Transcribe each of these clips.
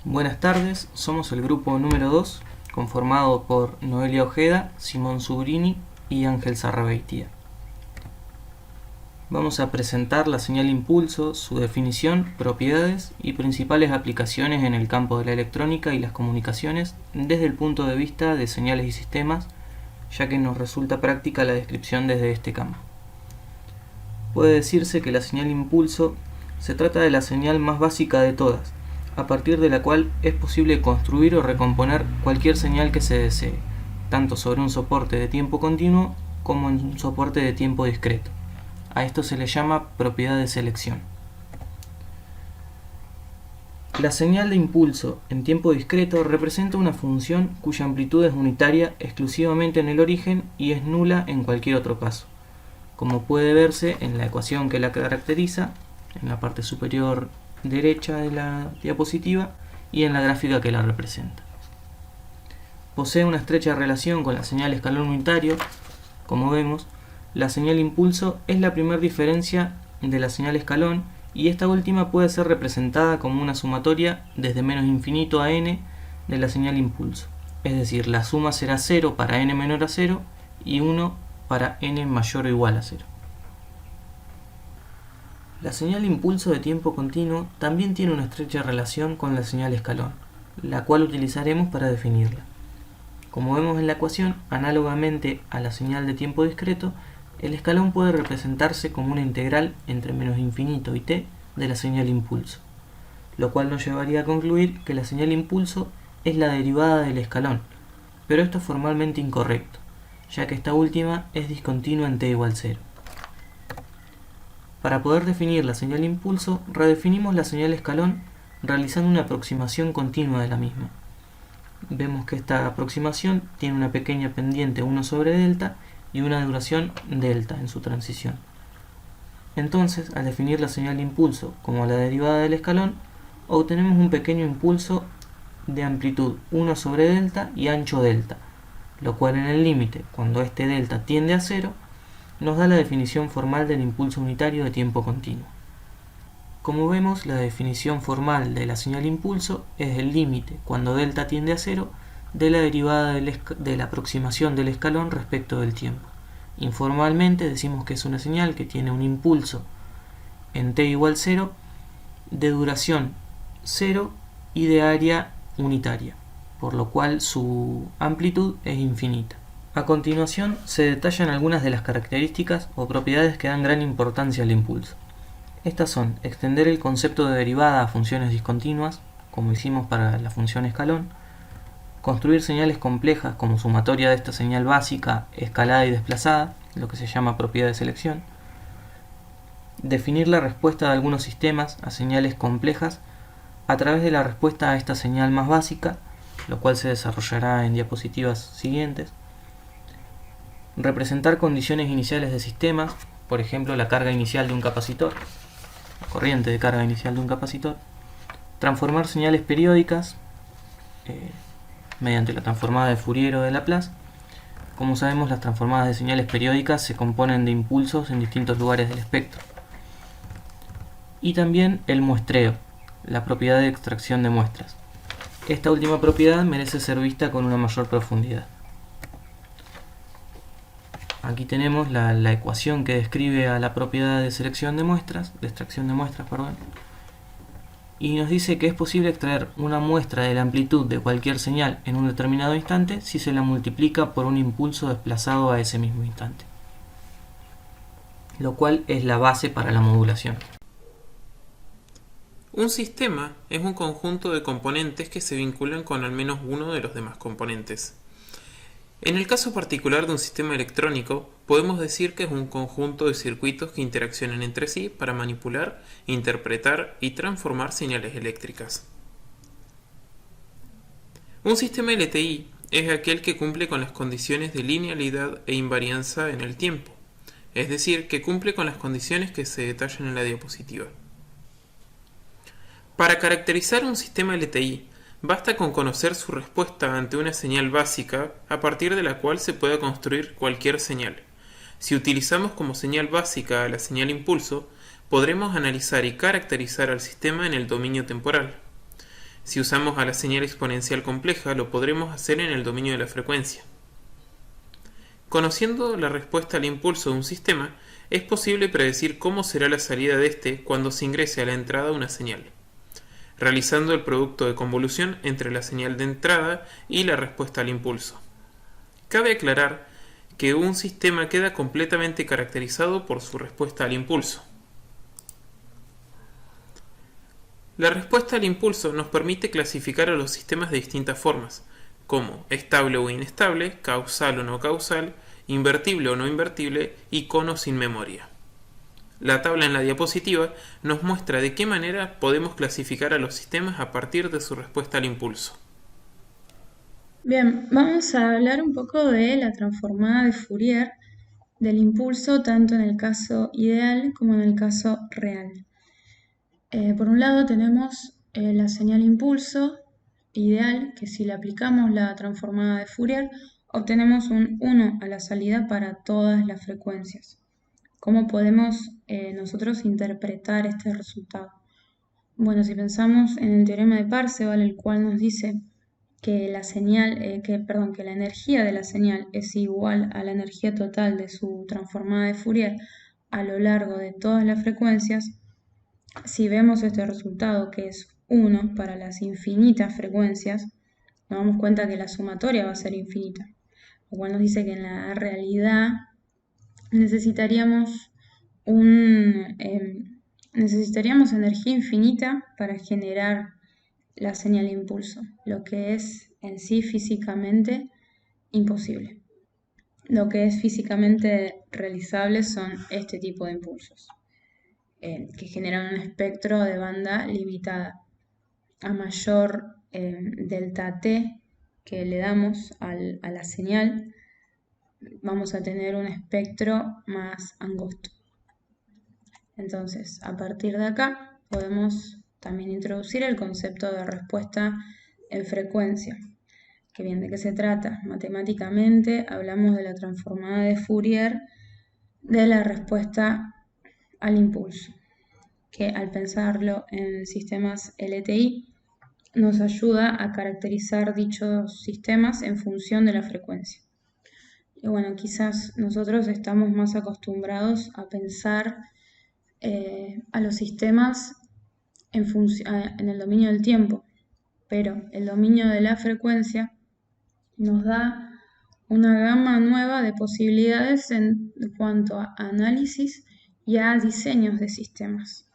Buenas tardes, somos el grupo número 2, conformado por Noelia Ojeda, Simón Subrini y Ángel Sarrabeitia. Vamos a presentar la señal impulso, su definición, propiedades y principales aplicaciones en el campo de la electrónica y las comunicaciones desde el punto de vista de señales y sistemas, ya que nos resulta práctica la descripción desde este campo. Puede decirse que la señal impulso se trata de la señal más básica de todas, a partir de la cual es posible construir o recomponer cualquier señal que se desee, tanto sobre un soporte de tiempo continuo como en un soporte de tiempo discreto. A esto se le llama propiedad de selección. La señal de impulso en tiempo discreto representa una función cuya amplitud es unitaria exclusivamente en el origen y es nula en cualquier otro caso, como puede verse en la ecuación que la caracteriza, en la parte superior derecha de la diapositiva y en la gráfica que la representa. Posee una estrecha relación con la señal escalón unitario. Como vemos, la señal impulso es la primera diferencia de la señal escalón y esta última puede ser representada como una sumatoria desde menos infinito a n de la señal impulso, es decir, la suma será 0 para n menor a 0 y 1 para n mayor o igual a 0. La señal impulso de tiempo continuo también tiene una estrecha relación con la señal escalón, la cual utilizaremos para definirla. Como vemos en la ecuación, análogamente a la señal de tiempo discreto, el escalón puede representarse como una integral entre menos infinito y t de la señal impulso, lo cual nos llevaría a concluir que la señal impulso es la derivada del escalón, pero esto es formalmente incorrecto, ya que esta última es discontinua en t igual 0. Para poder definir la señal impulso, redefinimos la señal escalón realizando una aproximación continua de la misma. Vemos que esta aproximación tiene una pequeña pendiente 1 sobre delta y una duración delta en su transición. Entonces, al definir la señal impulso como la derivada del escalón, obtenemos un pequeño impulso de amplitud 1 sobre delta y ancho delta, lo cual en el límite, cuando este delta tiende a 0, nos da la definición formal del impulso unitario de tiempo continuo. Como vemos, la definición formal de la señal impulso es el límite, cuando delta tiende a 0, de la derivada de la aproximación del escalón respecto del tiempo. Informalmente decimos que es una señal que tiene un impulso en t igual 0, de duración 0 y de área unitaria, por lo cual su amplitud es infinita. A continuación se detallan algunas de las características o propiedades que dan gran importancia al impulso. Estas son extender el concepto de derivada a funciones discontinuas, como hicimos para la función escalón, construir señales complejas como sumatoria de esta señal básica, escalada y desplazada, lo que se llama propiedad de selección, definir la respuesta de algunos sistemas a señales complejas a través de la respuesta a esta señal más básica, lo cual se desarrollará en diapositivas siguientes, representar condiciones iniciales de sistemas, por ejemplo la carga inicial de un capacitor, la corriente de carga inicial de un capacitor, transformar señales periódicas mediante la transformada de Fourier o de Laplace. Como sabemos, las transformadas de señales periódicas se componen de impulsos en distintos lugares del espectro. Y también el muestreo, la propiedad de extracción de muestras. Esta última propiedad merece ser vista con una mayor profundidad. Aquí tenemos la ecuación que describe a la propiedad de selección de muestras, de extracción de muestras, y nos dice que es posible extraer una muestra de la amplitud de cualquier señal en un determinado instante si se la multiplica por un impulso desplazado a ese mismo instante, lo cual es la base para la modulación. Un sistema es un conjunto de componentes que se vinculan con al menos uno de los demás componentes. En el caso particular de un sistema electrónico, podemos decir que es un conjunto de circuitos que interaccionan entre sí para manipular, interpretar y transformar señales eléctricas. Un sistema LTI es aquel que cumple con las condiciones de linealidad e invarianza en el tiempo, es decir, que cumple con las condiciones que se detallan en la diapositiva. Para caracterizar un sistema LTI, basta con conocer su respuesta ante una señal básica a partir de la cual se pueda construir cualquier señal. Si utilizamos como señal básica a la señal impulso, podremos analizar y caracterizar al sistema en el dominio temporal. Si usamos a la señal exponencial compleja, lo podremos hacer en el dominio de la frecuencia. Conociendo la respuesta al impulso de un sistema, es posible predecir cómo será la salida de este cuando se ingrese a la entrada una señal, realizando el producto de convolución entre la señal de entrada y la respuesta al impulso. Cabe aclarar que un sistema queda completamente caracterizado por su respuesta al impulso. La respuesta al impulso nos permite clasificar a los sistemas de distintas formas, como estable o inestable, causal o no causal, invertible o no invertible y con o sin memoria. La tabla en la diapositiva nos muestra de qué manera podemos clasificar a los sistemas a partir de su respuesta al impulso. Bien, vamos a hablar un poco de la transformada de Fourier del impulso, tanto en el caso ideal como en el caso real. Por un lado tenemos la señal impulso ideal, que si le aplicamos la transformada de Fourier, obtenemos un 1 a la salida para todas las frecuencias. ¿Cómo podemos nosotros interpretar este resultado? Bueno, si pensamos en el teorema de Parseval, el cual nos dice que la energía de la señal es igual a la energía total de su transformada de Fourier a lo largo de todas las frecuencias, si vemos este resultado que es 1 para las infinitas frecuencias, nos damos cuenta que la sumatoria va a ser infinita, lo cual nos dice que en la realidad necesitaríamos energía infinita para generar la señal de impulso, lo que es en sí físicamente imposible. Lo que es físicamente realizable son este tipo de impulsos, que generan un espectro de banda limitada. A mayor delta t que le damos a la señal, vamos a tener un espectro más angosto. Entonces, a partir de acá podemos también introducir el concepto de respuesta en frecuencia. ¿Qué bien de qué se trata? Matemáticamente hablamos de la transformada de Fourier de la respuesta al impulso, que al pensarlo en sistemas LTI nos ayuda a caracterizar dichos sistemas en función de la frecuencia. Y bueno, quizás nosotros estamos más acostumbrados a pensar a los sistemas en el dominio del tiempo, pero el dominio de la frecuencia nos da una gama nueva de posibilidades en cuanto a análisis y a diseños de sistemas.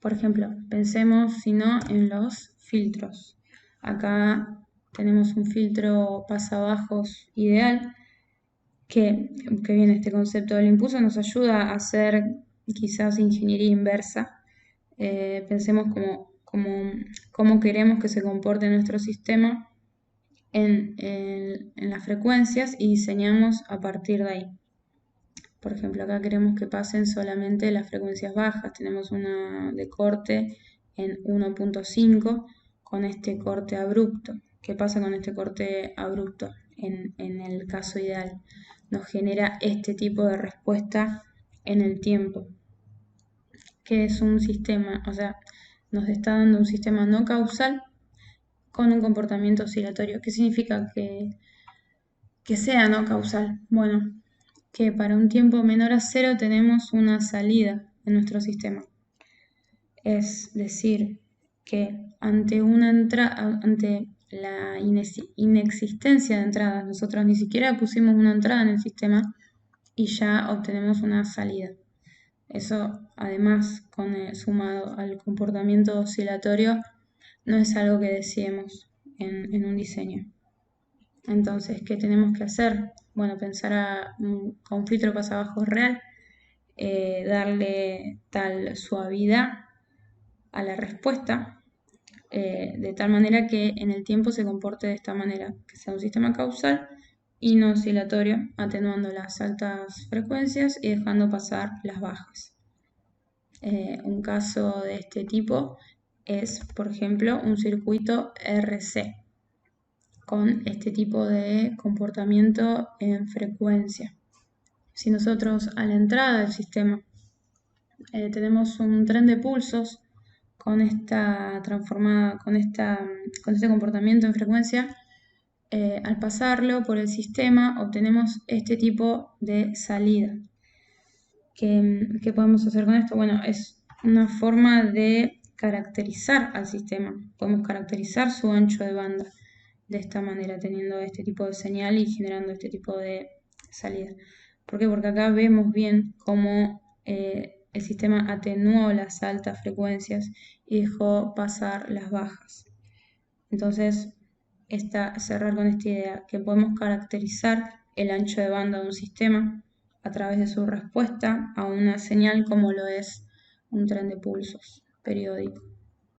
Por ejemplo, pensemos si no en los filtros. Acá tenemos un filtro pasabajos ideal que viene este concepto del impulso, nos ayuda a hacer quizás ingeniería inversa. Pensemos cómo queremos que se comporte nuestro sistema en las frecuencias y diseñamos a partir de ahí. Por ejemplo, acá queremos que pasen solamente las frecuencias bajas. Tenemos una de corte en 1.5 con este corte abrupto. ¿Qué pasa con este corte abrupto? En el caso ideal, nos genera este tipo de respuesta en el tiempo, que es un sistema, o sea, nos está dando un sistema no causal con un comportamiento oscilatorio. ¿Qué significa que sea no causal? Bueno, que para un tiempo menor a 0 tenemos una salida en nuestro sistema. Es decir, que ante la inexistencia de entradas, nosotros ni siquiera pusimos una entrada en el sistema y ya obtenemos una salida. Eso, además, sumado al comportamiento oscilatorio, no es algo que deseemos en un diseño. Entonces, ¿qué tenemos que hacer? Bueno, pensar con filtro pasabajos real, darle tal suavidad a la respuesta, de tal manera que en el tiempo se comporte de esta manera, que sea un sistema causal y no oscilatorio, atenuando las altas frecuencias y dejando pasar las bajas. Un caso de este tipo es, por ejemplo, un circuito RC con este tipo de comportamiento en frecuencia. Si nosotros a la entrada del sistema tenemos un tren de pulsos con esta transformada, con este comportamiento en frecuencia, al pasarlo por el sistema obtenemos este tipo de salida. ¿Qué podemos hacer con esto? Bueno, es una forma de caracterizar al sistema. Podemos caracterizar su ancho de banda de esta manera, teniendo este tipo de señal y generando este tipo de salida. ¿Por qué? Porque acá vemos bien cómo el sistema atenuó las altas frecuencias y dejó pasar las bajas. Entonces, cerrar con esta idea, que podemos caracterizar el ancho de banda de un sistema a través de su respuesta a una señal como lo es un tren de pulsos periódico.